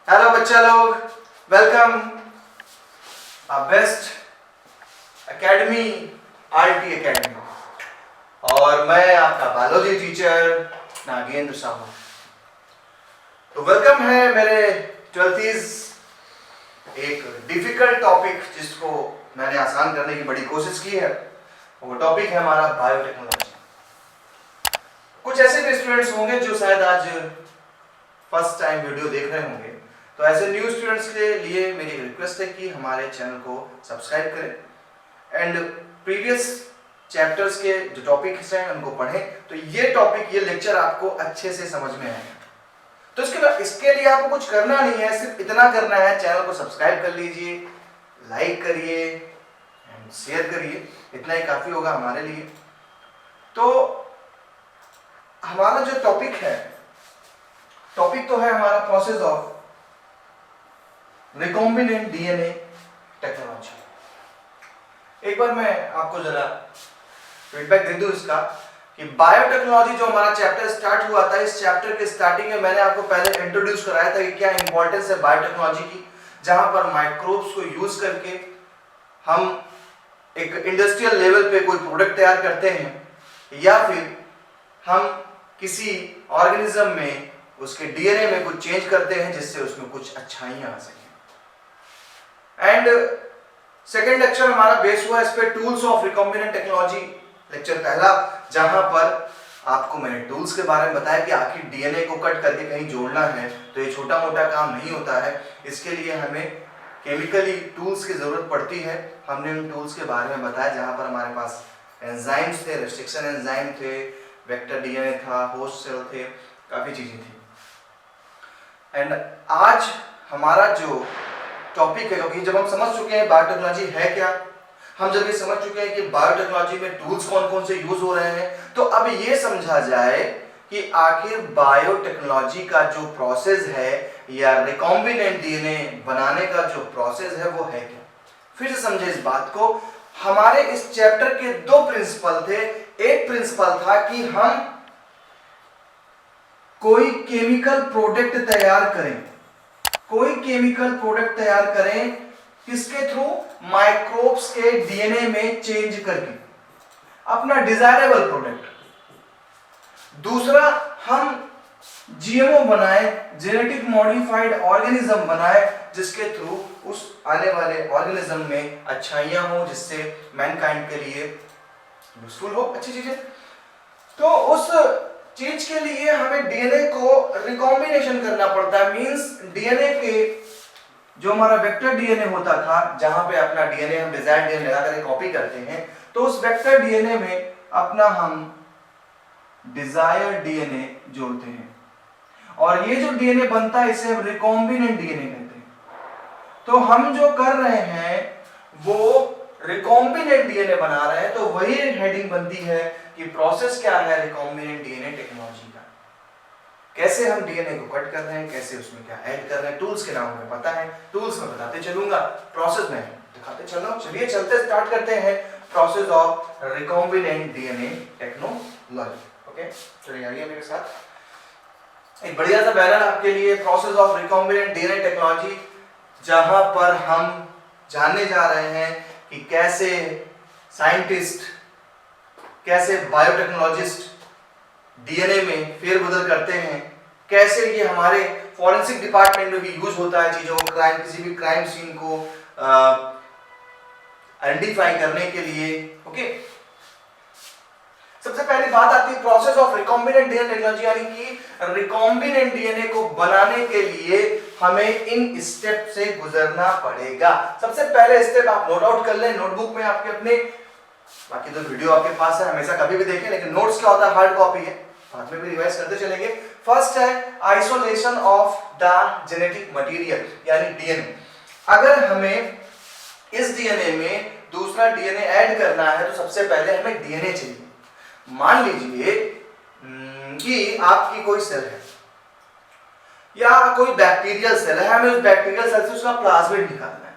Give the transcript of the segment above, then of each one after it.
Hello बच्चा लोग, welcome best academy RT academy. और मैं आपका बायोलॉजी टीचर नागेंद्र साहू। तो वेलकम है मेरे 12th एक डिफिकल्ट टॉपिक जिसको मैंने आसान करने की बड़ी कोशिश की है। वो टॉपिक है हमारा बायोटेक्नोलॉजी। कुछ ऐसे भी स्टूडेंट्स होंगे जो शायद आज फर्स्ट टाइम वीडियो देख रहे होंगे, तो ऐसे न्यू स्टूडेंट्स के लिए मेरी रिक्वेस्ट है कि हमारे चैनल को सब्सक्राइब करें एंड प्रीवियस चैप्टर्स के जो टॉपिक्स हैं उनको पढ़ें, तो ये टॉपिक, ये लेक्चर आपको अच्छे से समझ में आएगा। तो इसके लिए आपको कुछ करना नहीं है, सिर्फ इतना करना है, चैनल को सब्सक्राइब कर लीजिए, लाइक करिए एंड शेयर करिए, इतना ही काफी होगा हमारे लिए। तो हमारा जो टॉपिक है, टॉपिक तो है हमारा process of recombinant DNA technology. एक बार मैं आपको जरा फीडबैक दे दूं इसका कि बायोटेक्नोलॉजी जो हमारा चैप्टर स्टार्ट हुआ था, इस चैप्टर के स्टार्टिंग में मैंने आपको पहले इंट्रोड्यूस कराया था कि क्या इंपॉर्टेंस है बायोटेक्नोलॉजी की, जहां पर माइक्रोब्स को यूज करके हम एक इंडस्ट्रियल लेवल पे कोई प्रोडक्ट तैयार करते हैं या फिर हम किसी ऑर्गेनिज्म में उसके डीएनए में कुछ चेंज करते हैं जिससे उसमें कुछ अच्छाइयां आ सकें। एंड सेकेंड लेक्चर हमारा बेस हुआ इस पे tools of recombinant technology, lecture पहला, जहां पर आपको मैंने टूल्स के बारे में बताया कि आखिर डीएनए को कट करके कहीं जोड़ना है तो ये छोटा मोटा काम नहीं होता है, इसके लिए हमें केमिकली टूल्स की जरूरत पड़ती है। हमने उन टूल्स के बारे में बताया जहां पर हमारे पास एंजाइम्स थे, रेस्ट्रिक्शन एंजाइम थे, वेक्टर डीएनए था, होस्ट सेल थे, काफी चीजें थी। एंड आज हमारा जो टॉपिक है, क्योंकि जब हम समझ चुके हैं बायोटेक्नोलॉजी है क्या, हम जब ये समझ चुके हैं कि बायोटेक्नोलॉजी में टूल्स कौन कौन से यूज हो रहे हैं, तो अब ये समझा जाए कि आखिर बायोटेक्नोलॉजी का जो प्रोसेस है या रिकॉम्बिनेंट डीएनए बनाने का जो प्रोसेस है वो है क्या। फिर से समझे इस बात को। हमारे इस चैप्टर के दो प्रिंसिपल थे। एक प्रिंसिपल था कि हम कोई केमिकल प्रोडक्ट तैयार करें, कोई केमिकल प्रोडक्ट तैयार करें किसके थ्रू, माइक्रोब्स के डीएनए में चेंज करके अपना डिजायरेबल प्रोडक्ट। दूसरा, हम जीएमओ बनाए, जेनेटिक मॉडिफाइड ऑर्गेनिज्म बनाए, जिसके थ्रू उस आने वाले ऑर्गेनिज्म में अच्छाइयां हो, जिससे मैनकाइंड के लिए यूजफुल हो, अच्छी चीजें। तो उस चीज के लिए हमें डीएनए को रिकॉम्बिनेशन करना पड़ता है। मींस डीएनए के जो हमारा वेक्टर डीएनए होता था, जहां पे अपना डीएनए हम डिजायर्ड डीएनए लगाकर कॉपी करते हैं, तो उस वेक्टर डीएनए में अपना हम डिजायर्ड डीएनए जोड़ते हैं और ये जो डीएनए बनता है इसे हम रिकॉम्बिनेंट डीएनए कहते हैं। तो हम जो कर रहे हैं वो रिकॉम्बिनेंट डीएनए बना रहे हैं, तो वही हेडिंग बनती है कि प्रोसेस क्या है रिकॉम्बिनेंट डीएनए टेक्नोलॉजी का। कैसे हम डीएनए को कट कर रहे हैं, कैसे उसमें क्या ऐड कर रहे हैं, टूल्स के नाम हमें पता है, टूल्स में बताते चलूंगा, प्रोसेस में दिखाते चलो। चलिए चलते स्टार्ट करते हैं process of recombinant DNA technology. Okay, चलिए आइए मेरे साथ। एक बढ़िया सा बैनर आपके लिए, process of recombinant DNA technology, जहां पर हम जानने जा रहे हैं कि कैसे साइंटिस्ट, कैसे बायोटेक्नोलॉजिस्ट डीएनए में फेरबदल करते हैं, कैसे ये हमारे फॉरेंसिक डिपार्टमेंट में भी यूज होता है चीजों को, क्राइम, किसी भी क्राइम सीन को आइडेंटिफाई करने के लिए। ओके, सबसे पहली बात आती है process of recombinant DNA technology, यानी कि रिकॉम्बिनेंट डीएनए को बनाने के लिए हमें इन स्टेप से गुजरना पड़ेगा। सबसे पहले स्टेप आप नोट आउट कर लें नोटबुक में आपके अपने, बाकी तो वीडियो आपके पास है, हमेशा कभी भी देखें, लेकिन नोट्स क्या होता है, हार्ड कॉपी है, बाद में भी रिवाइज करते चलेंगे। फर्स्ट है isolation of the genetic material, यानी डीएनए। अगर हमें इस डीएनए में दूसरा डीएनए ऐड करना है तो सबसे पहले हमें डीएनए चाहिए। मान लीजिए कि आपकी कोई सेल है या कोई बैक्टीरियल सेल है, हमें उस बैक्टीरियल सेल से उसका प्लाज्मिड निकालना है।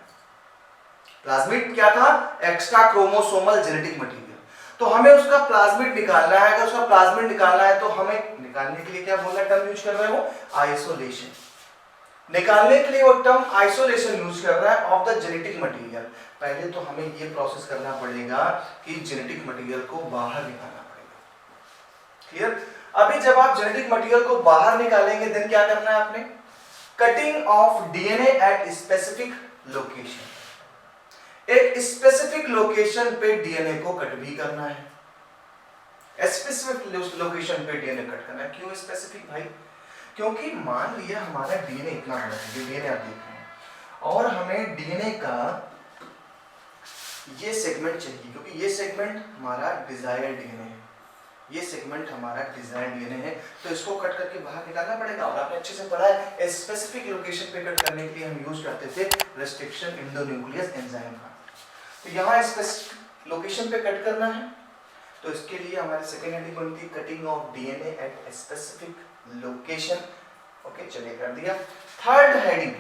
प्लाज्मिड क्या था, एक्स्ट्रा क्रोमोसोमल जेनेटिक मटेरियल। तो हमें उसका प्लाज्मिड निकालना है। अगर उसका प्लाज्मिड निकालना है तो हमें निकालने के लिए क्या बोलना टर्म यूज कर रहे हो, आइसोलेशन। निकालने के लिए वो टर्म आइसोलेशन यूज कर रहा है ऑफ द जेनेटिक मटेरियल। पहले तो हमें ये प्रोसेस करना पड़ेगा कि जेनेटिक मटेरियल को बाहर निकालना पड़ेगा। क्लियर? अभी जब आप जेनेटिक मटेरियल को बाहर निकालेंगे देन क्या करना है आपने? Cutting of DNA at specific location. एक स्पेसिफिक लोकेशन पे डीएनए को कट भी करना है। स्पेसिफिक लोकेशन पे डीएनए कट करना है। क्यों स्पेसिफिक भाई? क्योंकि मान लिया हमारा डीएनए इतना बड़ा है, ये डीएनए आप देख रहे हैं, और हमें डीएनए का ये सेगमेंट चाहिए, क्योंकि ये सेगमेंट हमारा डिजायर्ड डीएनए है, ये सेगमेंट हमारा डिजायर्ड डीएनए है, तो इसको कट करके बाहर निकालना पड़ेगा। और आपने अच्छे से पढ़ा है, स्पेसिफिक लोकेशन पे कट करने के लिए हम यूज करते थे रेस्ट्रिक्शन एंडोन्यूक्लियस एंजाइम का। तो यहाँ स्पेसिफिक लोकेशन पे कट करना है, तो इसके लिए हमारी सेकेंड हेडिंग बनती है cutting of DNA at specific location. Okay, चलिए कर दिया। Third heading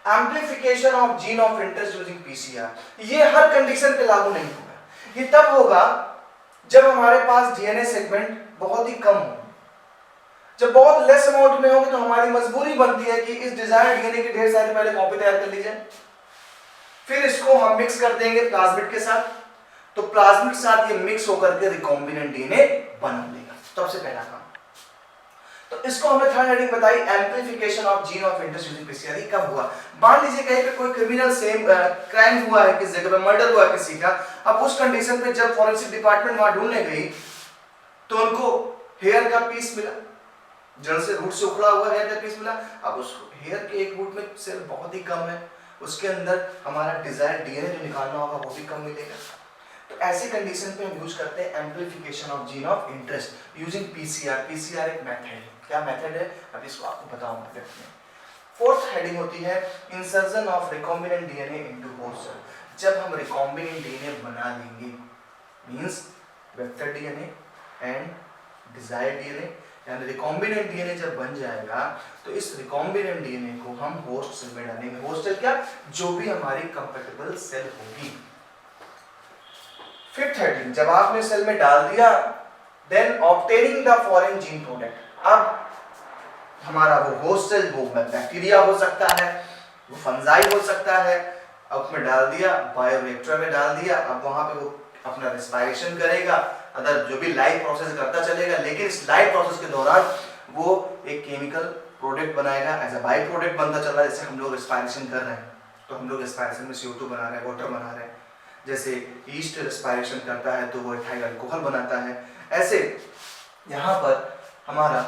amplification of gene of interest using PCR. ये हर कंडीशन पे लागू नहीं होगा, ये तब होगा जब हमारे पास डीएनए सेगमेंट बहुत ही कम हो। जब बहुत लेस अमाउंट में होंगे तो हमारी मजबूरी बनती है कि इस डिजायर्ड डीएनए की ढेर सारी पहले कॉपी तैयार कर ली जाए, फिर इसको हम मिक्स कर देंगे प्लाज्मिड के साथ, तो प्लाज्मिड के साथ ये मिक्स होकर के रिकॉम्बिनेंट डीएनए बना देगा। सबसे पहला काम तो इसको हमने थर्ड हेडिंग बताई amplification of gene of interest using PCR. कब हुआ? मान लीजिए कहीं पे कोई क्रिमिनल सेम क्राइम हुआ है, किसी जगह पे मर्डर हुआ है किसी का, अब उस कंडीशन पे जब फॉरेंसिक डिपार्टमेंट वहां ढूंढने गई तो उनको हेयर का पीस मिला, जड़ से रूट से उखड़ा हुआ हेयर का पीस मिला। अब उस हेयर के एक रूट में सेल बहुत ही कम है, उसके अंदर हमारा डिजायर्ड डीएनए जो निकालना होगा वो भी कम मिलेगा। तो ऐसी कंडीशन पे हम यूज करते हैं amplification of gene of interest using PCR. PCR एक मेथड है। क्या मेथड है अभी इसको आपको बताऊंगा। फोर्थ हेडिंग होती है insertion of recombinant DNA into host cell. जब हम रिकॉम्बिनेंट डीएनए बना लेंगे, means vector DNA and desired DNA, यानी रिकॉम्बिनेंट डीएनए जब बन जाएगा तो इस रिकॉम्बिनेंट डीएनए को हम होस्ट सेल में डालेंगे। होस्ट सेल क्या? जो भी हमारी कंपैटिबल सेल होगी। फिफ्थ हेडिंग जब आपने सेल में डाल दिया then obtaining the foreign gene product. अब हमारा वो होस्ट सेल, वो बैक्टीरिया हो सकता है, वो फंजाई हो सकता है, अब उसमें डाल दिया, बायोरिएक्टर में डाल दिया, अब वहां पे वो अपना रेस्पिरेशन करेगा, अदर जो भी लाइफ प्रोसेस करता चलेगा, लेकिन इस लाइफ प्रोसेस के दौरान वो एक केमिकल प्रोडक्ट बनाएगा, एज अ बाई प्रोडक्ट बनता चल रहा है। जैसे हम लोग रेस्पिरेशन कर रहे हैं तो हम लोग रेस्पिरेशन में CO2 बना रहे हैं, वाटर बना रहे हैं। जैसे ईस्ट रेस्पिरेशन करता है तो वो इथाइल अल्कोहल बनाता है। ऐसे यहाँ पर हमारा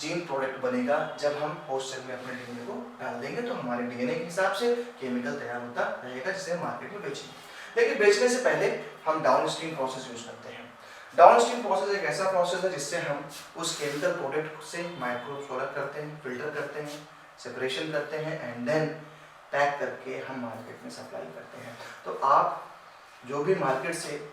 जीन प्रोडक्ट बनेगा जब हम होस्ट सेल में अपने डीएनए को डाल देंगे, तो हमारे डीएनए के हिसाब से केमिकल तैयार होता रहेगा जिसे हम मार्केट में बेचेंगे। लेकिन बेचने से पहले हम डाउनस्ट्रीम प्रोसेस यूज करते हैं। डाउनस्ट्रीम प्रोसेस एक ऐसा प्रोसेस है जिससे हम उस केमिकल प्रोडक्ट से माइक्रोफ्लोरा करते हैं, फिल्टर करते हैं, सेपरेशन करते हैं एंड देन पैक करके हम मार्केट में सप्लाई करते हैं। तो आप जो भी मार्केट से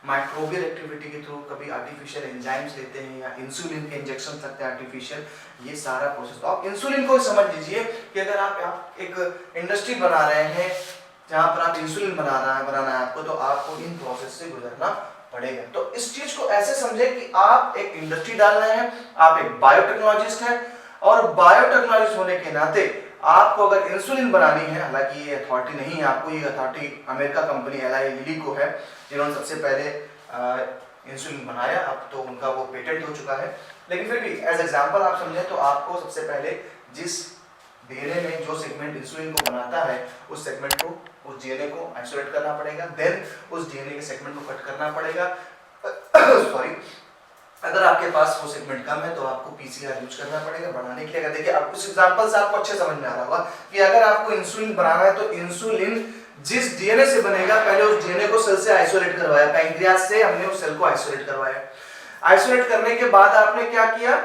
माइक्रोबियल एक्टिविटी के थ्रू कभी आर्टिफिशियल एंजाइम्स लेते हैं या इंसुलिन के इंजेक्शन लगते हैं आर्टिफिशियल, ये सारा प्रोसेस। तो आप इंसुलिन को समझ लीजिए कि अगर आप एक इंडस्ट्री बना रहे हैं जहाँ पर आप इंसुलिन बनाना है आपको, तो आपको इन प्रोसेस से गुजरना पड़ेगा। तो इस चीज को ऐसे समझे कि आप एक इंडस्ट्री डाल रहे हैं, आप एक बायोटेक्नोलॉजिस्ट हैं, और बायोटेक्नोलॉजिस्ट होने के नाते आपको अगर इंसुलिन बनानी है, हालांकि ये अथॉरिटी नहीं है आपको, ये authority America company ally lily को है, जिन्होंने सबसे पहले इंसुलिन बनाया, अब तो उनका वो पेटेंट हो चुका है। लेकिन फिर भी एज एग्जांपल आप समझें तो आपको सबसे पहले जिस डीएनए में जो सेगमेंट इंसुलिन को बनाता है उस सेगमेंट को, उस डीएनए को आइसोलेट करना पड़ेगा, देन उस डीएनए के सेगमेंट को कट करना पड़ेगा। सॉरी, अगर आपके पास वो सेगमेंट कम है तो आपको पीसीआर यूज करना पड़ेगा बनाने के लिए। अगर देखिए आप उस एग्जांपल से आपको अच्छे समझ में आ रहा होगा कि अगर आपको इंसुलिन बनाना है तो इंसुलिन जिस डीएनए से बनेगा, पहले उस डीएनए को सेल से आइसोलेट करवाया, पैंक्रियास से हमने उस सेल को आइसोलेट करवाया। आइसोलेट करने के बाद आपने क्या किया?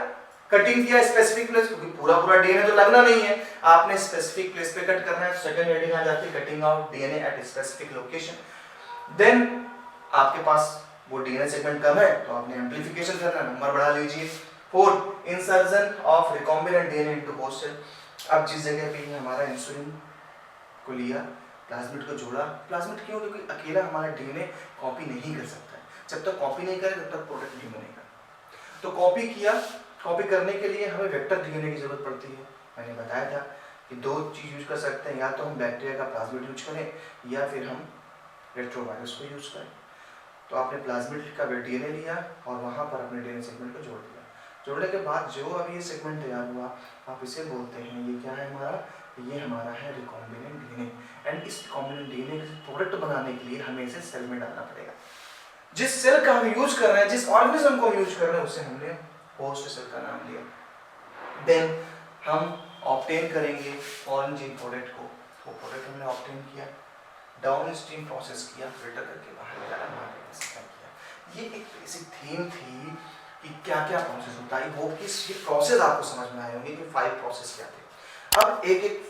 कटिंग किया स्पेसिफिक प्लेस, क्योंकि पूरा डीएनए तो लगना नहीं है, आपने स्पेसिफिक प्लेस पे कट करना है। सेकंड हेडिंग आ जाती है cutting of DNA at specific location. Then आपके पास वो डीएनए सेगमेंट कम है तो आपने एम्प्लीफिकेशन करना है, नंबर बढ़ा लीजिए। Fourth, insertion of recombinant DNA into host cell. अब जिस जगह पे हमारा इंसुलिन को लिया, प्लाज्मिड को जोड़ा, प्लाज्मिड क्यों? क्योंकि अकेला हमारा डीएनए कॉपी नहीं कर सकता है, जब तक कॉपी नहीं करे तब तक प्रोडक्ट नहीं बनेगा। तो कॉपी किया, कॉपी करने के लिए हमें वेक्टर डीएनए की जरूरत पड़ती है। मैंने बताया था कि दो चीज़ यूज कर सकते हैं, या तो हम बैक्टीरिया का प्लाज्मिड यूज करें या फिर हम रेट्रोवायरस को यूज करें। तो आपने प्लाज्मिड का डीएनए लिया और वहाँ पर अपने डीएनए सेगमेंट को जोड़ दिया। जोड़ने के बाद जो अभी ये सेगमेंट तैयार हुआ, आप इसे बोलते हैं, ये क्या है हमारा, ये हमारा है रिकॉम्बिनेंट डीएनए। एंड इस रिकॉम्बिनेंट डीएनए के प्रोडक्ट बनाने के लिए हमें इसे सेल में डालना पड़ेगा। जिस सेल का हम यूज कर रहे हैं, जिस ऑर्गेनिज्म को हम यूज कर रहे हैं, उसे हमने होस्ट सेल का नाम दिया। देन हम ऑब्टेन करेंगे फॉरेन जीन प्रोडक्ट को, वो प्रोडक्ट हमने ऑब्टेन किया, डाउन स्ट्रीम प्रोसेस किया, फिल्टर करके बाहर निकाला, मार्केट में सप्लाई किया। ये एक बेसिक थीम थी कि क्या क्या प्रोसेस होता है। वो किस प्रोसेस आपको समझ में आए होंगे कि 5 प्रोसेस क्या थे। अब एक एक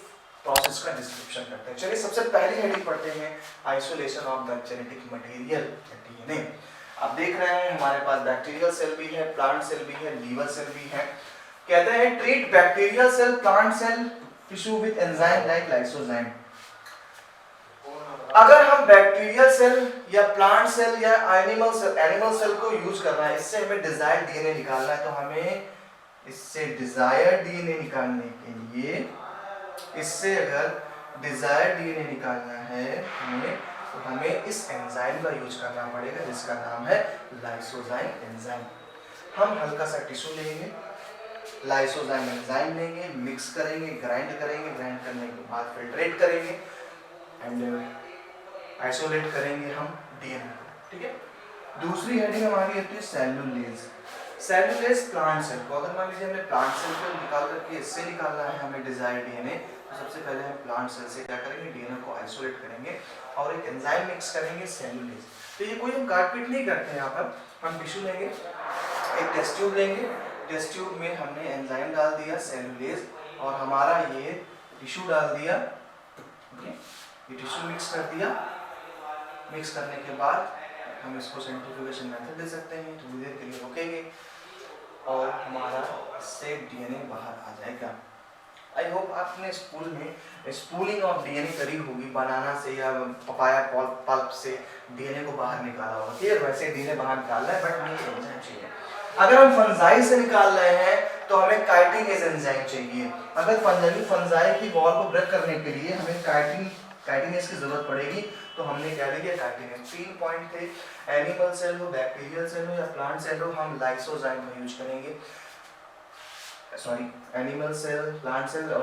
प्रोसेस का डिस्क्रिप्शन करते हैं। चलिए सबसे पहली हेडिंग पढ़ते हैं, isolation of the genetic material DNA. आप देख रहे हैं हमारे पास बैक्टीरियल सेल भी है, प्लांट सेल भी है, लीवर सेल भी है। कहते हैं treat bacterial cell, plant cell tissue with enzyme like lysozyme. अगर हम बैक्टीरियल सेल या प्लांट सेल या एनिमल सेल को यूज करना है, इससे हमें डिजायर्ड डीएनए निकालना है, तो हमें इससे डिजायर्ड डीएनए निकालने के लिए, इससे अगर डिजायर्ड डीएनए निकालना है हमें, तो हमें इस एंजाइम का यूज करना पड़ेगा जिसका नाम है लाइसोजाइम एंजाइम। हम हल्का सा टिश्यू लेंगे, लाइसोजाइम एंजाइम लेंगे, मिक्स करेंगे, ग्राइंड करेंगे, ग्राइंड करने के बाद फिल्ट्रेट करेंगे एंड आइसोलेट करेंगे हम डीएनए को, ठीक है। दूसरी हेडिंग हमारी होती है सेलुलेज। सेलुलेज प्लांट सेल को, अगर मान लीजिए हमने प्लांट सेल को निकाल करके इससे निकालना है हमें डिजायर्ड डीएनए, तो सबसे पहले हम प्लांट सेल से क्या करेंगे, डीएनए को आइसोलेट करेंगे और एक एंजाइम मिक्स करेंगे सेलुलेज। तो ये कोई हम काटपीट नहीं करते हैं, यहाँ पर हम टिश्यू लेंगे, एक टेस्ट ट्यूब लेंगे, टेस्ट ट्यूब में हमने एंजाइम डाल दिया सेलुलेज और हमारा ये टिश्यू डाल दिया, ये टिश्यू मिक्स कर दिया। मिक्स करने के बाद हम इसको सेंट्रीफ्यूगेशन मेथड दे सकते हैं, थोड़ी देर के लिए रोकेंगे और हमारा इससे डीएनए बाहर आ जाएगा। आई होप आपने स्कूल में स्पूलिंग ऑफ डीएनए करी होगी, बनाना से या पपाया पल्प से डीएनए को बाहर निकाला होगा। ठीक है, वैसे डीएनए बाहर निकालना है, बट नहीं एंजाइम चाहिए। अगर हम फंजाई से निकाल रहे हैं तो हमें काइटिनेज एंजाइम चाहिए। अगर फंजाई की वॉल को ब्रेक करने के लिए हमें काइटिनेज की जरूरत पड़ेगी, तो हमने क्या लिया, काइटिनेज। 3 पॉइंट थे, एनिमल सेल हो, बैक्टीरियल सेल हो या प्लांट सेल हो, हम लाइसोजाइम का यूज करेंगे, sorry animal cell, plant cell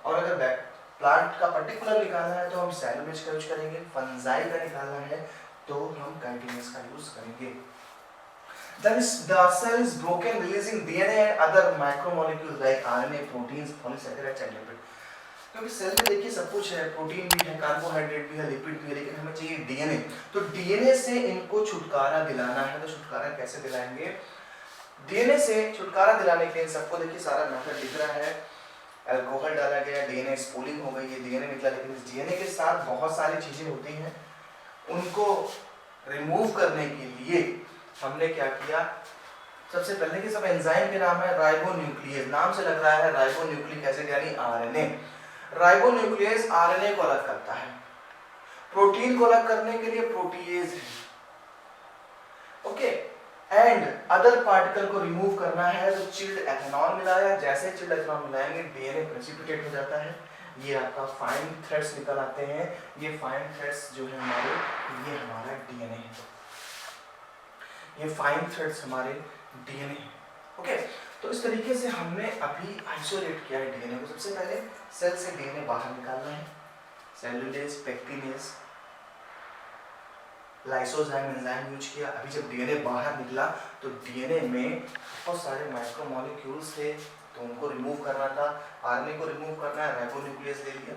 और अगर प्लांट का पर्टिकुलर निकालना है तो हम सेलुलेज का यूज करेंगे, फंजाई का निकालना है तो हम काइटिनेज का यूज करेंगे। Then the cell is broken, releasing DNA and other macromolecules like RNA, proteins, polysaccharides and lipid. क्योंकि सेल में देखिए सब कुछ है, प्रोटीन भी है, कार्बोहाइड्रेट भी है, लिपिड भी है, लेकिन हमें चाहिए डीएनए। तो डीएनए से इनको छुटकारा दिलाना है, तो छुटकारा कैसे दिलाएंगे? डीएनए से छुटकारा दिलाने के लिए सबको देखिए सारा मेथड दिख रहा है। अल्कोहल डाला गया, डीएनए स्पूलिंग हो गई, ये डीएनए निकला, लेकिन इस डीएनए के साथ बहुत सारी चीजें होती हैं। उनको रिमूव करने के लिए हमने क्या किया, सबसे पहले कि सब एंजाइम के नाम है राइबोन्यूक्लियेज, नाम से लग रहा है राइबोन्यूक्लिक एसिड यानी आरएनए। राइबोन्यूक्लियेज आरएनए को अलग करता है, प्रोटीन को अलग करने के लिए प्रोटीएज है, ओके। एंड अदर पार्टिकल को रिमूव करना है तो चिल्ड एथेनॉल मिलाया, जैसे चिल्ड एथेनॉल मिलाएंगे डीएनए प्रेसिपिटेट हो जाता है, ये आपका फाइन थ्रेड्स निकल आते हैं। ये फाइन थ्रेड्स जो है हमारे, ये हमारा डीएनए है, ये फाइन थ्रेड्स हमारे डीएनए है, ओके। तो इस तरीके से हमने अभी आइसोलेट किया है डीएनए को। सबसे पहले सेल से डीएनए बाहर निकालना है, cellulase, pectinase, lysozyme enzyme use किया। अभी जब डीएनए बाहर निकला तो डीएनए में बहुत सारे माइक्रोमोलेक्यूल्स थे, तो उनको रिमूव करना था। आरएनए को रिमूव करना है, राइबोन्यूक्लियस ले लिया,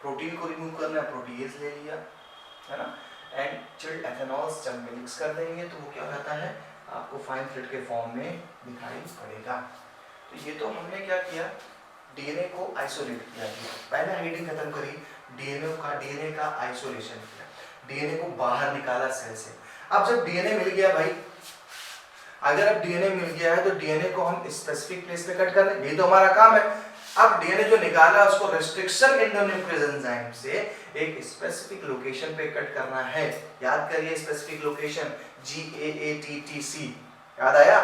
प्रोटीन को रिमूव करना है, प्रोटीएज ले लिया, है ना। एंड चिल्ड एथेनॉल्स जब मिक्स कर देंगे तो वो क्या हो जाता है, आपको फाइन थ्रेड के फॉर्म में दिखाई पड़ेगा। तो ये तो हमने क्या किया, डीएनए को आइसोलेट किया। पहला हेडिंग खत्म करी, डीएनए का आइसोलेशन किया, डीएनए को बाहर निकाला सेल से। अब जब डीएनए मिल गया भाई, अगर अब डीएनए मिल गया है तो डीएनए को हम स्पेसिफिक प्लेस पे कट कर दें, ये तो हमारा काम है। अब डीएनए जो निकाला उसको रेस्ट्रिक्शन एंडोन्यूक्लियस एंजाइम से एक स्पेसिफिक लोकेशन पे कट करना है। याद करिए स्पेसिफिक लोकेशन GAATTC, याद आया?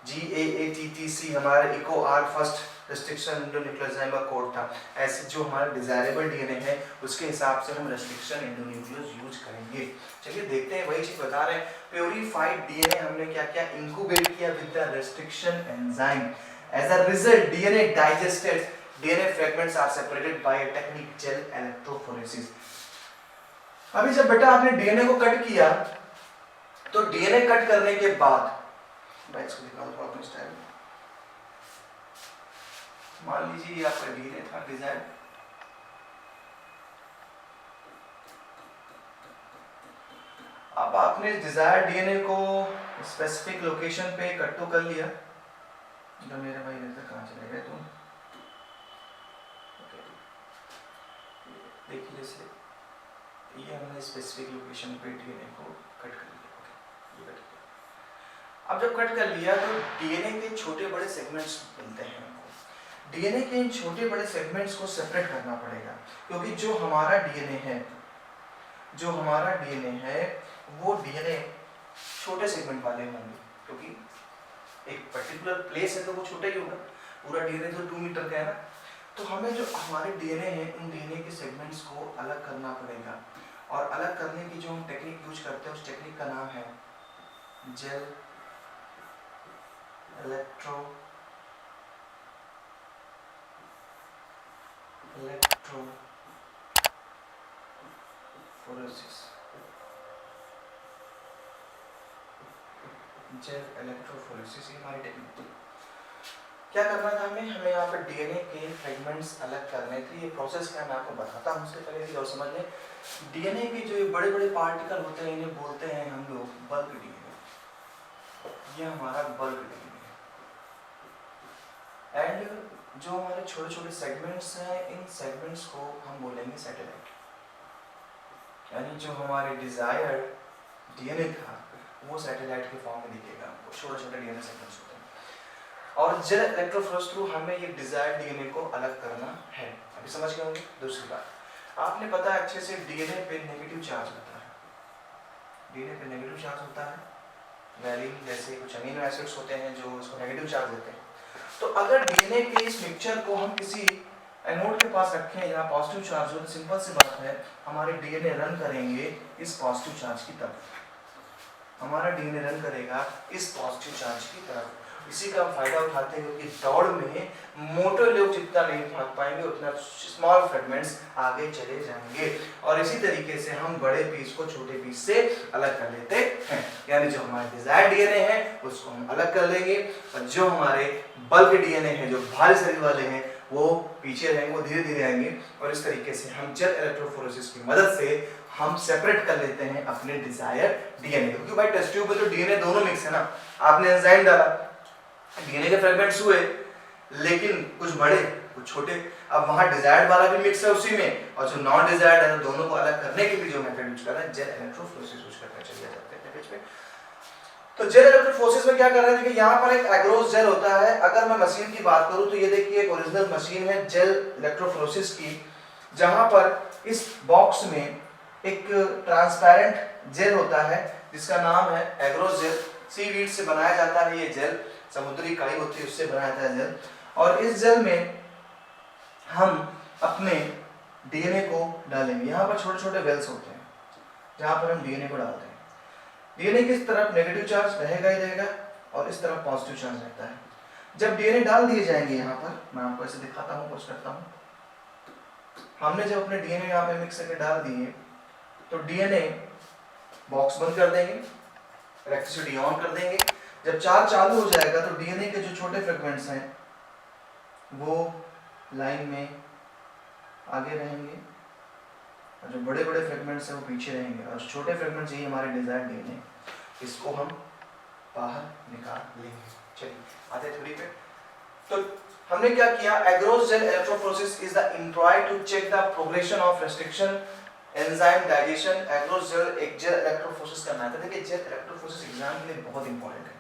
GAATTC हमारा इको आर फर्स्ट रेस्ट्रिक्शन एंडोन्यूक्लियोजाइम का कोड था, ऐसे जो हमारा डिजायरेबल डीएनए है उसके हिसाब से हम रेस्ट्रिक्शन एंडोन्यूक्लियोज यूज करेंगे। चलिए देखते हैं, वही चीज बता रहे हैं, प्योरीफाइड डीएनए हमने क्या किया, इंक्यूबेट किया with the restriction enzyme. As a result DNA digested, DNA fragments are separated by a technique gel electrophoresis. अभी जब बेटा आपने डीएनए को कट किया तो डीएनए कट करने के बाद, मैं इसको दिखाऊं थोड़ा अपने स्टाइल में, मान लीजिए ये आपका डीएनए था डिजाइन, अब आपने डिजायर डीएनए को स्पेसिफिक लोकेशन पे कट तो कर लिया, तो मेरे भाई इधर कहाँ चले गए तुम, देखिए जैसे ये हमने स्पेसिफिक लोकेशन पे डीएनए को कट कर लिया, ओके ये कट किया। अब जब कट कर लिया तो डीएनए के छोटे बड़े सेगमेंट्स मिलते हैं हमको, डीएनए के इन छोटे बड़े सेगमेंट्स को सेपरेट करना पड़ेगा, क्योंकि जो हमारा डीएनए है वो डीएनए छोटे सेगमेंट वाले होंगे, क्योंकि एक पर्टिकुलर प्लेस है तो वो छोटा ही होगा, पूरा डीएनए तो 2 मीटर का है ना, तो हमें जो हमारे डीएनए है उन डीएनए के सेगमेंट्स को अलग करना पड़ेगा, और अलग करने की जो हम टेक्निक यूज करते हैं उस टेक्निक का नाम है जेल इलेक्ट्रोफोरेसिस। जेल इलेक्ट्रोफोरेसिस ये हमारी टेक्निक थी। क्या करना था हमें यहाँ पर डीएनए के फ्रेगमेंट्स अलग करने थे। ये प्रोसेस क्या मैं आपको बताता हूँ, उससे पहले और समझ लें, डीएनए के जो बड़े बड़े पार्टिकल होते हैं इन्हें बोलते हैं हम लोग बल्क डीएनए, ये हमारा बल्क डीएनए, एंड जो हमारे छोटे छोटे सेगमेंट्स हैं इन सेगमेंट्स को हम बोलेंगे सैटेलाइट, यानी जो हमारे डिजायर्ड डीएनए था वो सैटेलाइट के फॉर्म में दिखेगा हमको, छोटे छोटे डीएनए सेगमेंट्स होते हैं। और जेल इलेक्ट्रोफोरेसिस थ्रू हमें ये डिजायर्ड डीएनए को अलग करना है। अभी समझ गए होंगे। दूसरी बात, आपने पता है अच्छे से डीएनए पे नेगेटिव चार्ज होता है, डीएनए पे नेगेटिव चार्ज होता है, वैलिन जैसे कुछ अमीनो एसिड्स होते हैं जो इसको नेगेटिव चार्ज देते हैं। तो अगर डीएनए के इस मिक्सचर को हम किसी एनोड के पास रखें या पॉजिटिव चार्ज हो, तो सिंपल सी बात है हमारे डीएनए रन करेंगे इस पॉजिटिव चार्ज की तरफ, हमारा डीएनए रन करेगा इस पॉजिटिव चार्ज की तरफ। इसी का फायदा उठाते हैं क्योंकि दौड़ में मोटे लोग जितना नहीं भाग पाएंगे उतना स्मॉल फ्रेगमेंट्स आगे चले जाएंगे, और इसी तरीके से हम बड़े पीस को छोटे पीस से अलग कर लेते हैं। यानी जो हमारे डिजायर्ड डीएनए है उसको हम अलग कर लेंगे, और जो हमारे बल्क डीएनए है जो भारी शरीर वाले हैं वो पीछे रहेंगे, वो धीरे धीरे आएंगे, और इस तरीके से हम जेल इलेक्ट्रोफोरेसिस की मदद से हम सेपरेट कर लेते हैं अपने डिजायर्ड डीएनए। क्योंकि भाई टेस्ट ट्यूब में तो डीएनए दोनों मिक्स है ना, आपने एंजाइम डाला, डीएनए के फ्रेगमेंट्स हुए लेकिन कुछ बड़े कुछ छोटे, अब वहां डिजायर्ड वाला भी मिक्स है उसी में, और जो नॉन डिजायर्ड है दोनों को अलग करने के लिए जो मेथड यूज कर रहे हैं जेल इलेक्ट्रोफोरेसिस यूज करते हैं। चलिए जाते हैं पेज पे। तो जेल इलेक्ट्रोफोरेसिस में क्या कर रहे हैं, देखिए यहाँ पर एक एग्रोस जेल होता है। अगर मैं मशीन की बात करूं तो ये देखिए एक ओरिजिनल मशीन है जेल इलेक्ट्रोफोरेसिस की, जहां पर इस बॉक्स में एक ट्रांसपेरेंट जेल होता है जिसका नाम है एग्रोस जेल। सीवीड से बनाया जाता है ये जेल, समुद्री काई होती है उससे बनाया जाता है जेल, और इस जेल में हम अपने डीएनए को डालेंगे। यहाँ पर छोटे छोटे वेल्स होते हैं जहाँ पर हम डीएनए को डालते हैं। डीएनए की इस तरफ नेगेटिव चार्ज रहेगा ही रहेगा और इस तरफ पॉजिटिव चार्ज रहता है। जब डीएनए डाल दिए जाएंगे यहाँ पर, मैं आपको ऐसे दिखाता हूँ, कोशिश करता हूँ, हमने जब अपने डीएनए यहाँ पे मिक्स करके डाल दिए तो डीएनए बॉक्स बंद कर देंगे, इलेक्ट्रिसिटी ऑन कर देंगे। जब चार्ज चालू हो जाएगा तो डीएनए के जो छोटे फ्रेगमेंट्स हैं वो लाइन में आगे रहेंगे और जो बड़े बड़े फ्रेगमेंट्स हैं वो पीछे रहेंगे, और छोटे फ्रेगमेंट्स यही हमारे डिजायर्ड डीएनए, इसको हम बाहर निकाल लेंगे। चलिए आते थ्योरी पे। तो हमने क्या किया, agarose gel electrophoresis is the employed to check the progression of restriction enzyme digestion. Agarose gel एक जेल इलेक्ट्रोफोरेसिस का मेथड है कि जेल इलेक्ट्रोफोरेसिस एग्जाम के लिए बहुत इंपॉर्टेंट है।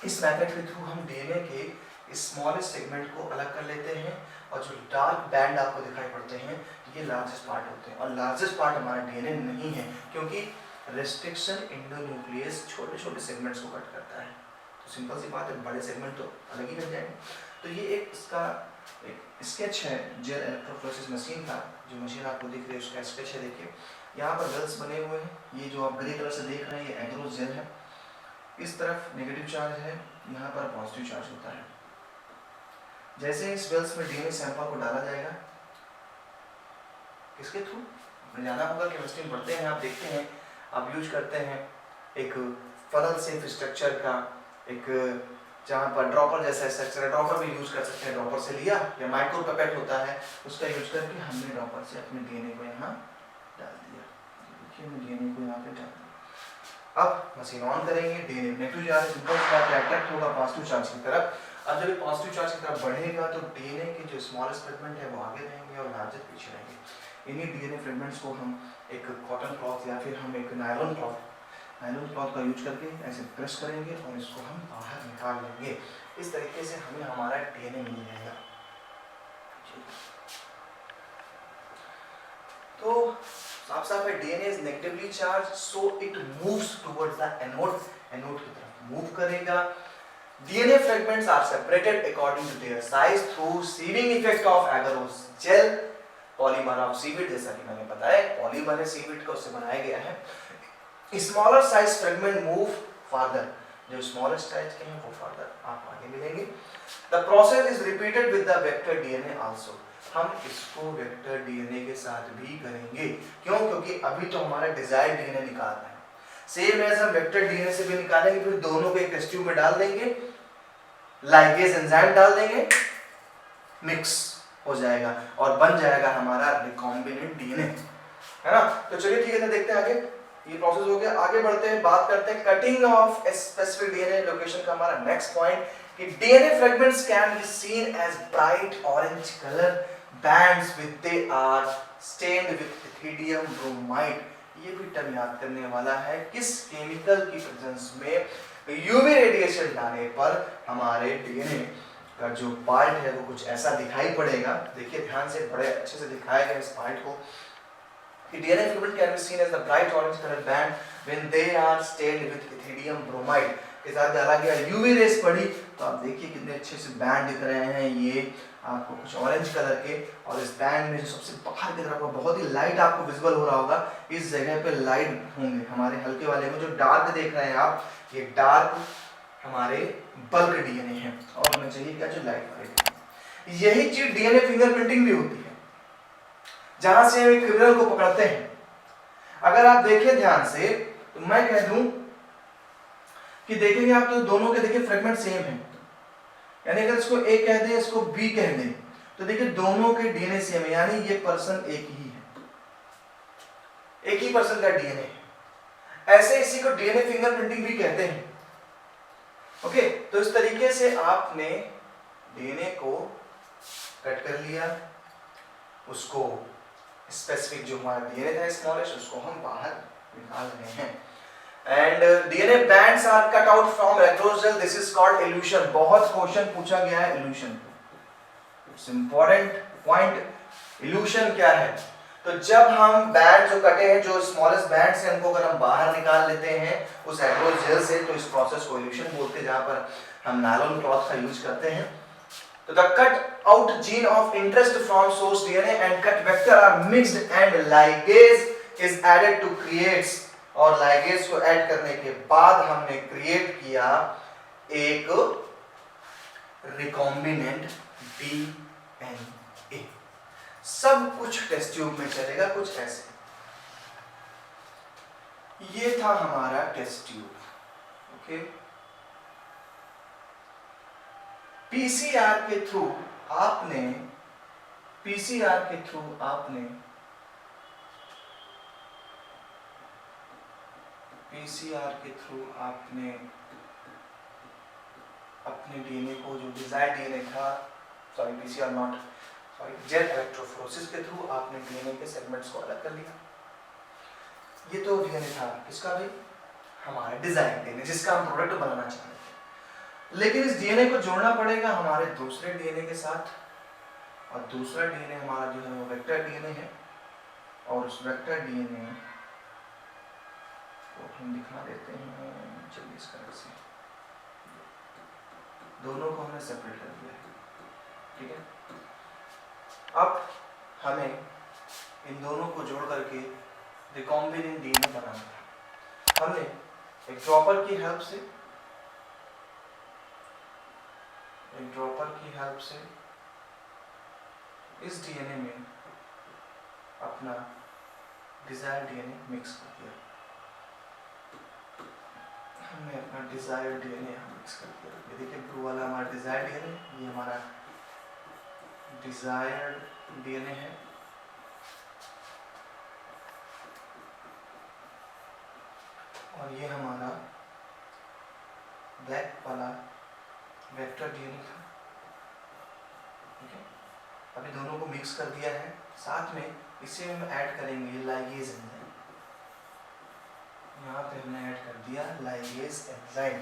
इस मेथड के थ्रू हम डीएनए के स्मॉलेस्ट सेगमेंट को अलग कर लेते हैं, और जो डार्क बैंड आपको दिखाई पड़ते हैं ये लार्जेस्ट पार्ट होते हैं, और लार्जेस्ट पार्ट हमारा डीएनए नहीं है क्योंकि रेस्ट्रिक्शन एंडोन्यूक्लियस छोटे छोटे सेगमेंट्स को कट करता है। तो सिंपल सी बात है, बड़े सेगमेंट तो अलग ही बन जाएंगे। तो ये एक इसका एक स्केच है, जेल इलेक्ट्रोफोरेसिस मशीन का, जो मशीन आपको दिख रही है उसका स्केच है। देखिए यहाँ पर वेल्स बने हुए हैं, ये जो आप ग्रे कलर से देख रहे हैं ये एग्रोस जेल है। इस तरफ नेगेटिव चार्ज है, यहाँ पर पॉजिटिव चार्ज होता है। जैसे इस वेल्स में डीएनए सैंपल को डाला जाएगा, किसके थ्रू, आपने जाना होगा केमिस्ट्री में पढ़ते हैं, आप देखते हैं, आप यूज करते हैं एक फनल सेफ स्ट्रक्चर का, एक जहाँ पर ड्रॉपर जैसा स्ट्रक्चर है, ड्रॉपर भी यूज कर सकते हैं, ड्रॉपर से लिया या माइक्रो पिपेट होता है उसका यूज करके हमने ड्रॉपर से अपने डीएनए को यहाँ डाल दिया। देखिए हमने डीएनए को यहाँ पे डाल दिया। अब मशीन ऑन करेंगे, डीएनए नेगेटिव चार्ज अट्रैक्ट होगा पॉजिटिव चार्ज की तरफ। अब जब ये पॉजिटिव चार्ज की तरफ बढ़ेगा तो डीएनए के जो स्मॉलेस्ट फ्रेगमेंट है वो आगे रहेंगे और लार्जेस्ट पीछे रहेंगे। इन्हीं डीएनए फ्रेगमेंट्स को हम एक कॉटन क्लॉथ या फिर हम एक नायलॉन क्लॉथ का यूज करके ऐसे प्रेस करेंगे और इसको हम बाहर निकाल लेंगे। इस तरीके से हमें हमारा डीएनए मिल जाएगा। तो साफ साफ है, DNA is negatively charge so it moves towards the anode की तरफ मूव करेगा। DNA fragments are separated according to their size through sieving effect of agarose gel, polymer of seaweed, जैसा कि मैंने बताया पॉलीमर है सीविड का, उससे बनाया गया है। Smaller size fragment move further, जो स्मॉलेस्ट साइज के हैं वो फर्दर आपको आगे मिलेंगे। The process is repeated with the vector DNA also. हम इसको वेक्टर डीएनए के साथ भी करेंगे। क्यों? क्योंकि अभी तो हमारा डिजायर्ड डीएनए निकालना है, सेम एज हम वेक्टर डीएनए से भी निकालेंगे, फिर दोनों को एक टेस्ट ट्यूब में डाल देंगे, लाइगेज एंजाइम डाल देंगे, मिक्स हो जाएगा और बन जाएगा हमारा रिकॉम्बिनेंट डीएनए, है ना। तो चलिए ठीक है, देखते हैं आगे। ये प्रोसेस हो गया, आगे बढ़ते हैं, बात करते हैं cutting of specific DNA location का। हमारा नेक्स्ट पॉइंट कि DNA fragments can be seen as bright orange colour bands with they are stained with ethidium bromide. ये भी टर्म याद करने वाला है, किस केमिकल की प्रेजेंस में यूवी रेडिएशन डालने पर हमारे डीएनए का जो पार्ट है वो कुछ ऐसा दिखाई पड़ेगा। देखिए ध्यान से, बड़े अच्छे से दिखाया गया इस पार्ट को कि DNA fragment can be seen as the bright orange colored band when they are stained with ethidium bromide के साथ डाला गया UV रेस पड़ी, तो आप देखिए कितने अच्छे से बैंड दिख रहे हैं ये आपको कुछ ऑरेंज कलर के, और इस बैंड में जो सबसे बाहर की तरफ बहुत ही लाइट आपको विजिबल हो रहा होगा, इस जगह पे लाइट होंगे हमारे हल्के वाले में। जो डार्क देख रहे हैं आप, ये डार्क हमारे बल्क डीएनए है, और हमें चाहिए क्या, जो लाइट वाले। यही चीज डीएनए फिंगरप्रिंटिंग भी होती है, जहां से हम एक क्रिमिनल को पकड़ते हैं। अगर आप देखें ध्यान से तो मैं कह दूं कि देखेंगे आप तो दोनों के देखिए फ्रेगमेंट सेम है, यानी अगर इसको ए कह दें इसको बी कह दें तो देखिए दोनों के डीएनए सेम है, यानी ये पर्सन एक ही है, एक ही पर्सन का डीएनए है। ऐसे इसी को डीएनए फिंगरप्रिंटिंग भी कहते हैं। ओके, तो इस तरीके से आपने डीएनए को कट कर लिया, उसको स्पेसिफिक जो हमारा डीएनए था स्मॉलेस्ट, उसको हम बाहर निकाल रहे हैं। And DNA bands are cut out from agarose gel, this is called elution. बहुत क्वेश्चन पूछा गया है इल्यूशन पे, इट्स इंपॉर्टेंट पॉइंट। इल्यूशन क्या है? तो जब हम बैंड जो कटे हैं, जो स्मॉलेस्ट बैंड से उनको अगर हम बाहर निकाल लेते हैं उस एग्रोस जेल से, तो इस प्रोसेस को इल्यूशन बोलते हैं, जहां पर हम नायलॉन क्लॉथ का यूज करते हैं। So the cut out gene of interest from source DNA and cut vector are mixed and ligase is added to creates, और ligase को ऐड करने के बाद हमने क्रिएट किया एक रिकॉम्बिनेंट डीएनए। सब कुछ टेस्ट ट्यूब में चलेगा, कुछ ऐसे। ये था हमारा टेस्ट ट्यूब। ओके, पीसीआर के थ्रू आपने अपने डीएनए को, जो डिजायर्ड डीएनए था, जेल इलेक्ट्रोफोरेसिस के थ्रू आपने डीएनए के सेगमेंट्स को अलग कर लिया। ये तो डीएनए था किसका भाई, हमारा डिजायर्ड डीएनए, जिसका हम प्रोडक्ट बनाना चाहते थे। लेकिन इस डीएनए को जोड़ना पड़ेगा हमारे दूसरे डीएनए के साथ, और दूसरा डीएनए हमारा जो है वो वेक्टर डीएनए है, और उस वेक्टर डीएनए को हम दिखा देते हैं जल्दी इस कलर से। दोनों को हमने सेपरेट कर दिया है। ठीक है। अब हमें इन दोनों को जोड़ करके रिकॉम्बिनेंट डीएनए बनाना है। हमने एक ड्रॉपर की हेल्प से इस डीएनए में अपना डिजायर्ड डीएनए मिक्स कर दिया। हमने अपना डिजायर्ड डीएनए मिक्स कर दिया। ये देखिए ब्लू वाला हमारा डिजायर्ड डीएनए, ये हमारा डिजायर्ड डीएनए है। और ये हमारा ब्लैक वाला वेक्टर डीएनए था। ठीक है, अभी दोनों को मिक्स कर दिया है। साथ में इसे हम ऐड करेंगे लाइगेज एंजाइम। यहाँ पे हमने ऐड कर दिया लाइगेज एंजाइम।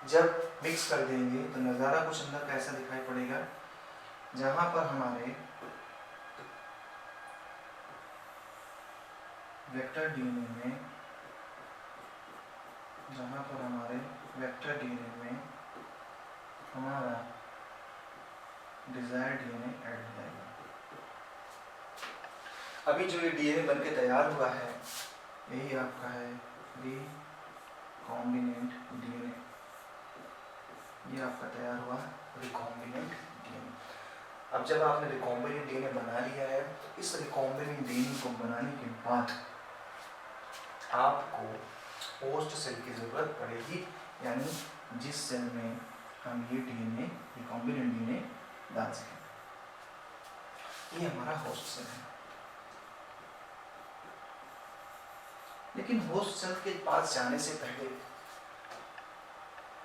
जब मिक्स कर देंगे तो नज़ारा कुछ अंदर कैसा दिखाई पड़ेगा, जहाँ पर हमारे वेक्टर डीएनए में हमारा डिजायर्ड डीएनए ऐड हो जाएगा। अभी जो ये डीएनए बनके तैयार हुआ है, यही आपका है रिकॉम्बिनेंट डीएनए। ये आपका तैयार हुआ रिकॉम्बिनेंट डीएनए। अब जब आपने रिकॉम्बिनेंट डीएनए बना लिया है, तो इस रिकॉम्बिनेंट डीएनए को बनाने के बाद आपको होस्ट सेल की जरूरत पड़ेगी, यानी जिस सेल में हम ये डीएनए रिकॉम्बिनेंट डीएनए डाल सकें। ये हमारा होस्ट सेल है। लेकिन होस्ट सेल के पास जाने से पहले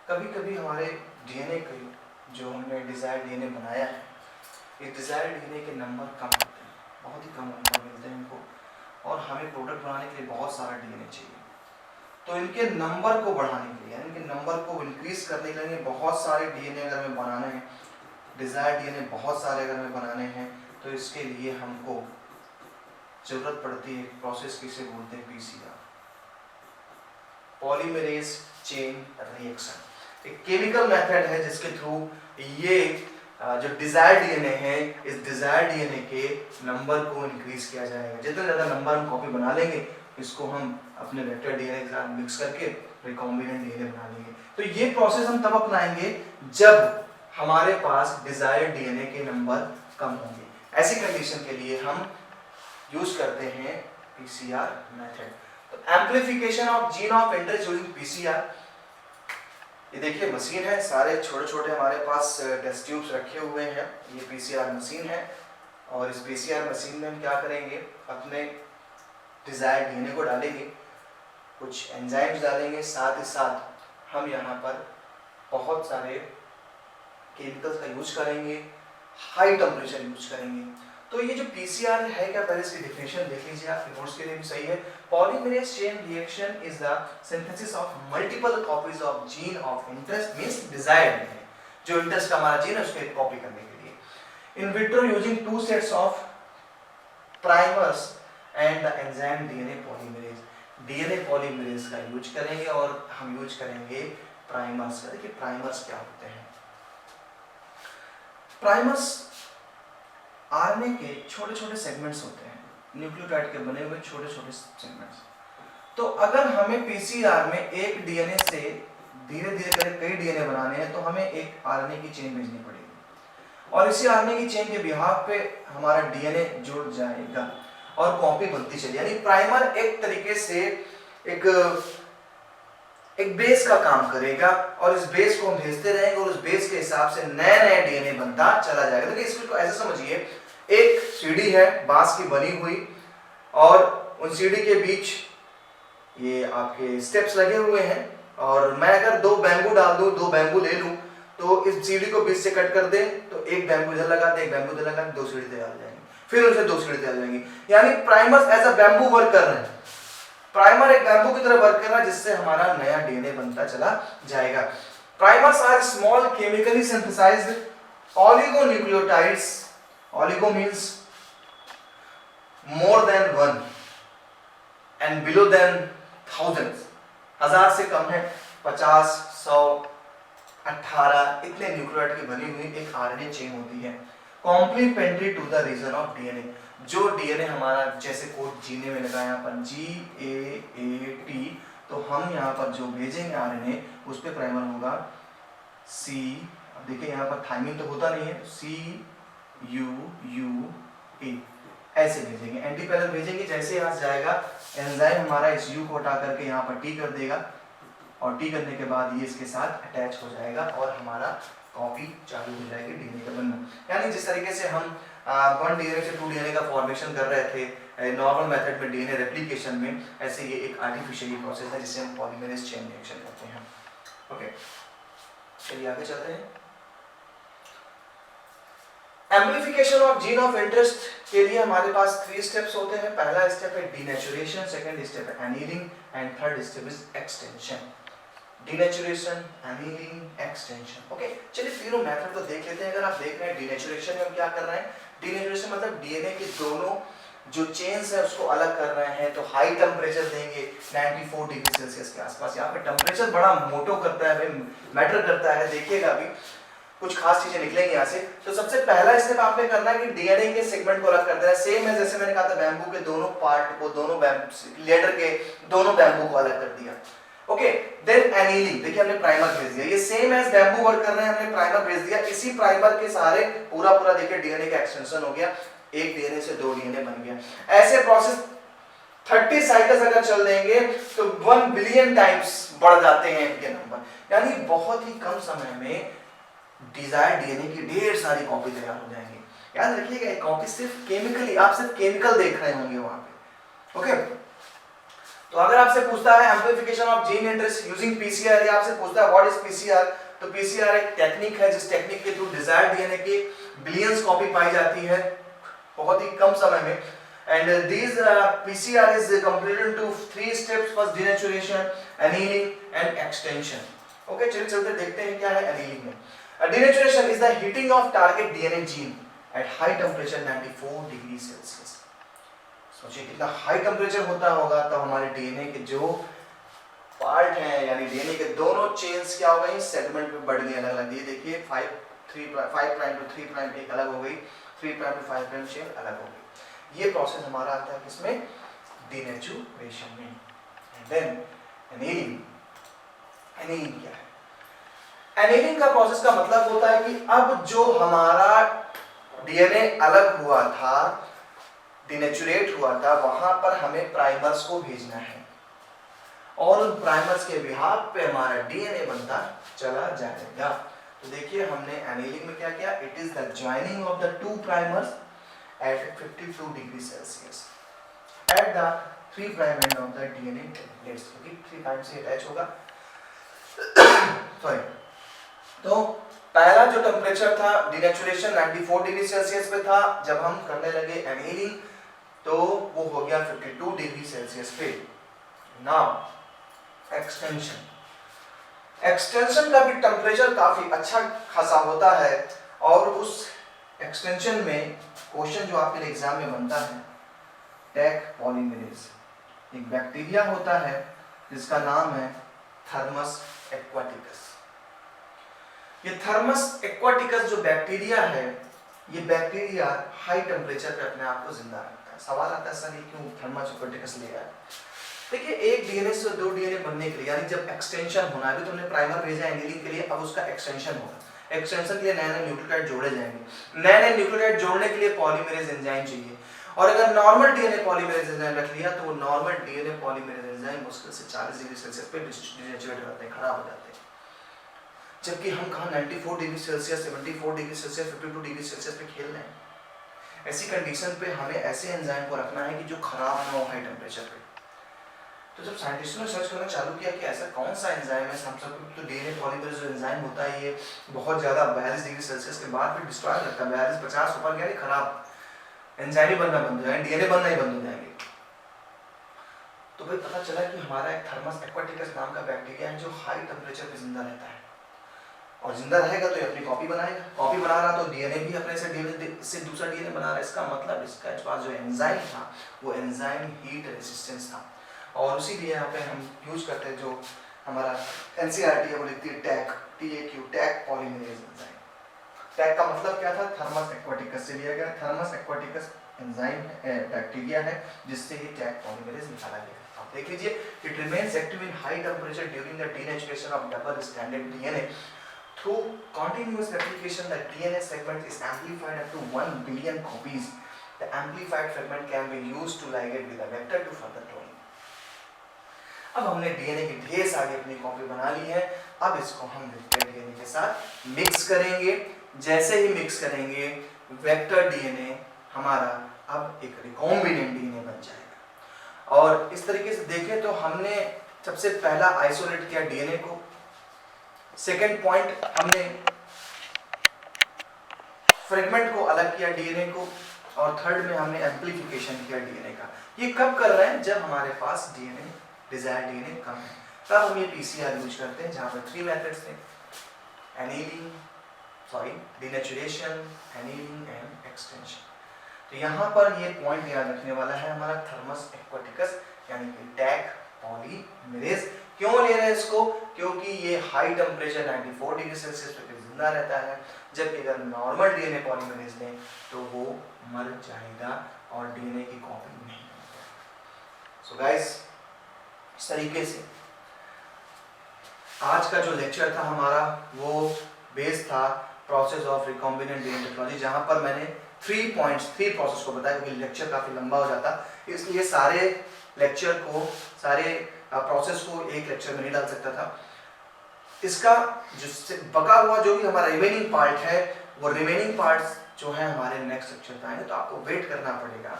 कभी कभी हमारे डीएनए के जो हमने डिजायर्ड डीएनए बनाया है, इस डिजायर्ड डीएनए के नंबर कम होते हैं, बहुत ही कम नंबर मिलते हैं इनको, और हमें प्रोडक्ट बनाने के लिए बहुत सारा डीएनए चाहिए। तो इनके नंबर को बढ़ाने के लिए, इनके नंबर को इंक्रीज करने के लिए बहुत सारे डीएनए अगर हमें बनाने हैं, डिजायर्ड डीएनए बहुत सारे अगर हमें बनाने हैं, तो इसके लिए हमको जरूरत पड़ती है एक प्रोसेस की, से बोलते हैं पीसीआर, पॉलीमरेज चेन रिएक्शन। एक केमिकल मेथड है जिसके थ्रू ये जो डिजायर्ड डीएनए है, इस डिजायर्ड डीएनए के नंबर को इंक्रीज किया जाएगा। जितने ज्यादा नंबर हम कॉपी बना लेंगे, इसको हम अपने वेक्टर डीएनए के साथ मिक्स करके रिकॉम्बिनेंट डीएनए बना लेंगे। तो ये प्रोसेस हम तब अपनाएंगे जब हमारे पास डिजायर्ड डीएनए के नंबर कम होंगे। ऐसी कंडीशन के लिए हम यूज करते हैं पीसीआर मेथड। तो amplification of gene of interest using PCR. ये देखिए मशीन है, सारे छोटे छोटे हमारे पास टेस्ट ट्यूब्स रखे हुए हैं। ये पीसीआर मशीन है, और इस पीसीआर मशीन में हम क्या करेंगे, अपने डिजायर्ड डीएनए को डालेंगे, कुछ एंजाइम्स डालेंगे, साथ ही साथ हम यहाँ पर बहुत सारे केमिकल्स का यूज करेंगे, हाई टेम्परेचर यूज करेंगे। तो ये जो पीसीआर है, क्या पहले इसकी डेफिनेशन देख लीजिए, आपके नोट्स के लिए भी सही है। Polymerase chain reaction is the synthesis of multiple copies of gene of interest, means desired है, जो इंटरेस्ट का हमारा जीन है उसको कॉपी करने के लिए। In vitro using two sets of primers and the enzyme DNA polymerase. DNA polymerase का यूज करेंगे, और हम यूज करेंगे प्राइमर्स का। देखिए प्राइमर्स क्या होते हैं। प्राइमर्स आरएनए के छोटे छोटे सेगमेंट्स होते हैं, न्यूक्लियोटाइड के बने हुए छोटे छोटे सेगमेंट्स। तो अगर हमें पीसीआर में एक डीएनए से धीरे धीरे करके कई डीएनए बनाने हैं, तो हमें एक आरएनए की चेन भेजनी पड़ेगी, और इसी आरएनए की चेन के बिहाफ पे हमारा डीएनए जुड़ जाएगा और कॉपी बनती चली। यानी प्राइमर एक तरीके से एक बेस का काम करेगा, और इस बेस को हम भेजते रहेंगे, और उस बेस के हिसाब से नए नए डीएनए बनता चला जाएगा। देखिए इसको ऐसे समझिए, एक सीढ़ी है बांस की बनी हुई, और उन सीढ़ी के बीच ये आपके स्टेप्स लगे हुए हैं, और मैं अगर दो बैम्बू डाल दूं, दो बैम्बू ले लूं, तो इस सीढ़ी को बीच से कट कर दें, तो एक बैम्बू इधर लगा दें, एक बैम्बू इधर लगा दें, दो सीढ़ी तैयार हो जाएंगी, फिर उनसे दो सीढ़ी तैयार हो जाएंगी। यानी primers as a bamboo work कर रहे हैं। प्राइमर एक बैम्बू की तरह वर्क कर रहा है, जिससे हमारा नया डीएनए बनता चला जाएगा। Primers are small chemically synthesized oligonucleotides. Oligo means more than one and below than thousands. 1000 से कम है, 50, 100, 18 इतने न्यूक्लियोटाइड की बनी हुई एक आरएनए चेन होती है। Complementary to the region of DNA. जो डीएनए हमारा जैसे कोड जीने में लगा यहाँ पर GAAT, तो हम यहाँ पर जो भेजेंगे आरएनए उस पर प्राइमर होगा C। अब देखिए यहाँ पर थाइमिन तो होता नहीं है, CUUA ऐसे भेजेंगे। एंटी पैरल भेजेंगे, जैसे यहाँ से जाएगा एंजाइम हमारा इस U को हटा करके यहाँ पर T कर देगा, और T करने के बाद ये इसके साथ अटैच हो जाएगा और हमारा कॉपी चालू हो जाएगी डीएनए का बनना। यानी जिस तरीके से हम 1 डीएनए से 2 डीएनए का फॉर्मेशन कर रहे थे नॉर्मल मेथड में डीएनए रेप्लिकेशन में, ऐसे ये एक आर्टिफिशियल प्रोसेस है जिसे हम पॉलीमरेज चेन रिएक्शन कहते हैं। ओके, चलिए आगे चलते हैं। Amplification of gene of interest के लिए हमारे पास 3 स्टेप्स होते हैं। पहला स्टेप है डीनेचुरेशन, सेकंड स्टेप है annealing and third step is extension. Denaturation, annealing, extension. Okay, चलिए तीनों मेथड को देख लेते हैं। अगर आप देख रहे हैं डीनेचुरेशन में हम क्या कर रहे हैं, डीनेचुरेशन मतलब डीएनए के दोनों जो चेन्स है उसको अलग कर रहे हैं, तो हाई टेम्परेचर देंगे 94 डिग्री सेल्सियस के आसपास। यहाँ पे टेम्परेचर बड़ा मोटो करता है, मैटर करता है, देखिएगा अभी कुछ खास चीजें निकलेंगी यहाँ से। तो सबसे पहला स्टेप आपने करना है कि डीएनए के सेगमेंट को अलग कर देना है। सेम है जैसे मैंने कहा था बैम्बू के दोनों पार्ट को, दोनों लेडर के दोनों बैम्बू को अलग कर दिया। ओके, देन एनीलिंग, देखिए हमने प्राइमर भेज दिया, ये सेम एज बैम्बू वर्क कर रहे हैं, हमने प्राइमर भेज दिया। इसी प्राइमर के सहारे पूरा देखिए डीएनए का एक्सटेंशन हो गया, एक डीएनए से 2 डीएनए बन गया। ऐसे प्रोसेस 30 साइकिल्स अगर चल देंगे तो 1 बिलियन टाइम्स बढ़ जाते हैं इनके नंबर, यानी बहुत ही कम समय में डिजायर्ड डीएनए की ढेर सारी कॉपी तैयार हो जाएंगी। याद रखिएगा, एक कॉपी सिर्फ केमिकली, आप सिर्फ केमिकल देख रहे होंगे वहां पे। ओके, तो अगर आपसे पूछता है amplification of gene interest using PCR, या आपसे पूछता है व्हाट इज पीसीआर, तो पीसीआर एक टेक्निक है जिस टेक्निक के थ्रू डिजायर्ड डीएनए की बिलियंस कॉपी पाई जाती है बहुत ही कम समय में। And these PCR is completed into 3 steps: first denaturation, annealing and extension. Okay, चलिए चलते देखते हैं क्या है annealing में। Denaturation is the heating of target DNA gene at high temperature 94 degree Celsius. सोचिए कितना हाई टेम्परेचर होता होगा, तब हमारे डीएनए के जो पार्ट हैं यानी डीएनए के दोनों चेन्स क्या हो गई, सेगमेंट में बढ़ गई अलग अलग। ये देखिए 5 प्राइम टू 3 प्राइम एक अलग हो गई, 3 प्राइम टू 5 प्राइम चेन अलग हो गई। ये प्रोसेस हमारा आता है किसमें, डीनेचुरेशन में। And then annealing. एनीलिंग क्या है? एनीलिंग का प्रोसेस का मतलब होता है कि अब जो हमारा डीएनए अलग हुआ था, डीनेचुरेट हुआ था, वहां पर हमें प्राइमर्स को भेजना है और उन प्राइमर्स के बिहाफ पे हमारा डीएनए बनता चला जाएगा। तो देखिए हमने एनीलिंग में क्या किया, it is the joining of the 2 primers at 52 degree Celsius at the 3 prime end of the DNA plates, क्योंकि 3 प्राइम से अटैच होगा। सॉरी, तो पहला जो टेम्परेचर था डिनेचुरेशन 94 डिग्री सेल्सियस पे था, जब हम करने लगे एनीलिंग तो वो हो गया 52 डिग्री सेल्सियस पे। Now extension. एक्सटेंशन का भी टेम्परेचर काफी अच्छा खासा होता है, और उस एक्सटेंशन में क्वेश्चन जो आपके लिए एग्जाम में बनता है, टैक पॉलीमरेज। एक बैक्टीरिया होता है जिसका नाम है थर्मस एक्वाटिकस। ये थर्मस एक्वाटिकस जो बैक्टीरिया है, ये बैक्टीरिया हाई टेम्परेचर पे अपने आप को जिंदा रखता है। सवाल आता है सर ये क्यों थर्मस एक्वाटिकस ले आया? देखिए एक डीएनए से 2 डीएनए बनने के लिए, यानी जब एक्सटेंशन होना है, तो तुमने प्राइमर भेजा एनीलिंग के लिए, अब उसका एक्सटेंशन होगा। एक्सटेंशन के लिए नए नए न्यूक्लियोटाइड जोड़े जाएंगे। नए नए न्यूक्लियोटाइड जोड़ने के लिए पॉलीमरेज एंजाइम चाहिए, और अगर नॉर्मल डीएनए पॉलीमरेज एंजाइम रख लिया तो वो नॉर्मल डीएनए पॉलीमरेज एंजाइम मुश्किल से 40 डिग्री सेल्सियस पे डिनेचुरेट हो जाते हैं, खराब हो जाते हैं। जबकि हम कहाँ 94 degree Celsius, 74 degree Celsius, 52 degree Celsius पे खेल रहे हैं। ऐसी कंडीशन पे हमें ऐसे एंजाइम को रखना है कि जो खराब ना हो हाई टेम्परेचर पे। तो जब साइंटिस्टों ने सर्च करना चालू किया कि ऐसा कौन सा एंजाइम है, हम सब तो डीएनए पॉलीमरेज जो एंजाइम होता है ये बहुत ज़्यादा 42 डिग्री सेल्सियस के बाद भी डिस्ट्रॉय करता है, 42-50 ऊपर गया खराब एंजाइम ही बनना बंद हो जाएंगे, डीएनए बनना ही बंद हो जाएंगे। तो भाई पता चला कि हमारा एक थर्मस एक्वाटिकस नाम का बैक्टीरिया है जो हाई टेम्परेचर पे जिंदा रहता है, और जिंदा रहेगा तो ये अपनी कॉपी बनाएगा। कॉपी बना रहा तो डीएनए भी अपने से डीएनए से दूसरा डीएनए बना रहा है। इसका मतलब इसका पास जो एंजाइम था वो एंजाइम हीट रेजिस्टेंस था, और उसीलिए यहाँ पे हम यूज करते हैं जो हमारा एनसीईआरटी है वो लिखती है टैक, TAQ, Taq polymerase enzyme. Tag का मतलब क्या था, थर्मस एक्वाटिकस से लिया गया। थर्मस एक्वाटिकस एंजाइम बैक्टीरिया है जिससे ये टैग पॉलीमरेज निकाला गया। आप देख लीजिए, it remains active in high temperature during the denaturation of double stranded DNA. Through continuous replication, the DNA segment is amplified up to 1 billion copies. The amplified fragment can be used to ligate with a vector to further cloning. अब हमने DNA की ढेर सारी अपनी copy बना ली है। अब इसको हम वेक्टर डीएनए के साथ मिक्स करेंगे। जैसे ही मिक्स करेंगे, वेक्टर डीएनए हमारा अब एक रिकॉम्बिनेंट डीएनए बन जाएगा। और इस तरीके से देखें तो हमने सबसे पहला आइसोलेट किया डीएनए को, सेकेंड पॉइंट हमने फ्रेगमेंट को अलग किया डीएनए को, और थर्ड में हमने एम्प्लीफिकेशन किया डीएनए का। ये कब कर रहे हैं, जब हमारे पास डीएनए डिजायर्ड डीएनए कम है, तब हम ये पीसीआर यूज करते हैं, जहां पर 3 मेथड्स थे, annealing, denaturation, annealing and extension. तो यहाँ पर ये पॉइंट याद रखने वाला है हमारा थर्मस एक्वाटिकस यानी कि टैग पॉलीमरेज। क्यों ले रहे हैं इसको, क्योंकि ये हाई टेम्परेचर 94 डिग्री सेल्सियस पे जिंदा रहता है, जबकि अगर नॉर्मल डीएनए पॉलीमरेज लें तो वो मर जाएगा और डीएनए की कॉपी नहीं होगी। सो गाइस, इस तरीके से आज का जो लेक्चर था हमारा वो बेस था process of recombinant DNA technology, जहां पर मैंने 3 प्रोसेस को बताया, क्योंकि लेक्चर काफी लंबा हो जाता, इसलिए सारे लेक्चर को, सारे प्रोसेस को एक लेक्चर में नहीं डाल सकता था। इसका जो बका हुआ जो भी हमारा रिमेनिंग पार्ट है, वो रिमेनिंग पार्ट्स जो है हमारे नेक्स्ट लेक्चर में आएंगे, तो आपको वेट करना पड़ेगा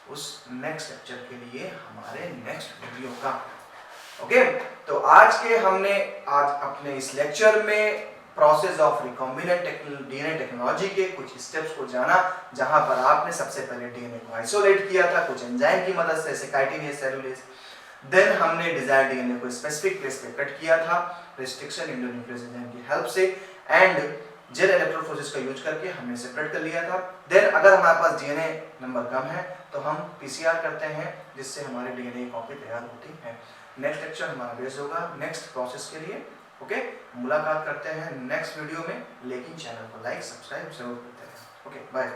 उस नेक्स्ट लेक्चर के लिए हमारे नेक्स्ट वीडियो का। ओके, तो हमने आज अपने इस लेक्चर में process of recombinant DNA technology के कुछ स्टेप्स को जाना, जहां पर आपने सबसे पहले डीएनए को आइसोलेट किया था कुछ एंजाइम की मदद से, जैसे काइटिनेज, सेलुलेज। देन हमने डिजायर्ड डीएनए को स्पेसिफिक प्लेस पे कट किया था रिस्ट्रिक्शन एंडोन्यूक्लियोस एंजाइम की हेल्प से, एंड जेल इलेक्ट्रोफोरेसिस का यूज करके हमने सेपरेट कर लिया था। देन अगर हमारे पास डीएनए नंबर कम है तो हम पीसीआर करते हैं, जिससे हमारे डीएनए की कॉपी तैयार होती है। नेक्स्ट लेक्चर हमारा बेस होगा नेक्स्ट प्रोसेस के लिए। ओके, मुलाकात करते हैं नेक्स्ट वीडियो में, लेकिन चैनल को लाइक सब्सक्राइब जरूर करते हैं। Okay, bye.